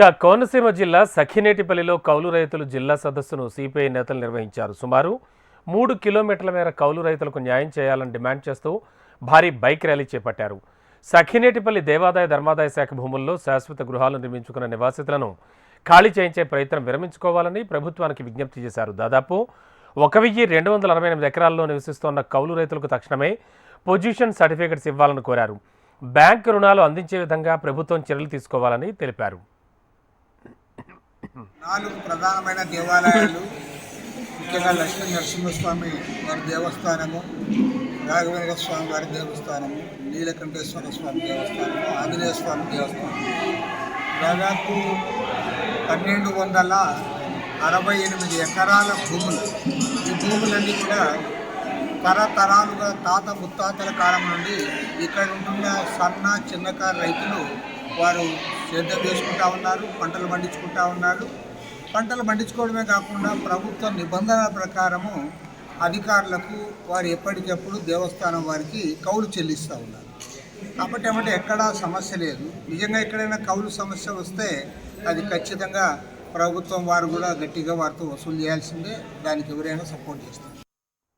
కోనసీమ జిల్లా సఖినేటిపల్లిలో కౌలు రైతులు జిల్లా సదస్సును సిపిఐ నేతలు నిర్వహించారు. సుమారు 3 కిలోమీటర్ల మేర కౌలు రైతులకు న్యాయం చేయాలని డిమాండ్ చేస్తూ భారీ బైక్ ర్యాలీ చేపట్టారు. సఖినేటిపల్లి దేవాదాయ ధర్మాదాయ శాఖ భూముల్లో శాశ్వత గృహాలు నిర్మించుకున్న నివాసితులను ఖాళీ చేయించే ప్రయత్నం విరమించుకోవాలని ప్రభుత్వానికి విజ్ఞప్తి చేశారు. దాదాపు 1248 ఎకరాల్లో నివసిస్తున్న కౌలు రైతులకు తక్షణమే పొజిషన్ సర్టిఫికెట్స్ ఇవ్వాలని కోరారు. బ్యాంకు రుణాలు అందించే విధంగా ప్రభుత్వం చర్యలు తీసుకోవాలని తెలిపారు. 4 ప్రధానమైన దేవాలయాలు, ముఖ్యంగా లక్ష్మీ నరసింహస్వామి వారి దేవస్థానము, రాఘవేంద్ర స్వామి వారి దేవస్థానము, నీలకంఠేశ్వర స్వామి దేవస్థానము, ఆంజనేయ స్వామి దేవస్థానం, దాదాపు 1268 ఎకరాల భూములు. ఈ భూములన్నీ కూడా తరతరాలుగా తాత ముత్తాతల కాలం నుండి ఇక్కడ ఉంటున్న సన్న చిన్నకారు రైతులు వారు సేద్యం చేసుకుంటూ ఉన్నారు, పంటలు పండించుకుంటూ ఉన్నారు. పంటలు పండించుకోవడమే కాకుండా ప్రభుత్వ నిబంధనల ప్రకారము అధికారులకు వారు ఎప్పటికప్పుడు దేవస్థానం వారికి కౌలు చెల్లిస్తూ ఉన్నారు. కాబట్టి ఏమంటే ఎక్కడా సమస్య లేదు. నిజంగా ఎక్కడైనా కౌలు సమస్య వస్తే అది ఖచ్చితంగా ప్రభుత్వం వారు కూడా గట్టిగా వారితో వసూలు చేయాల్సిందే. దానికి ఎవరైనా సపోర్ట్ చేస్తారు.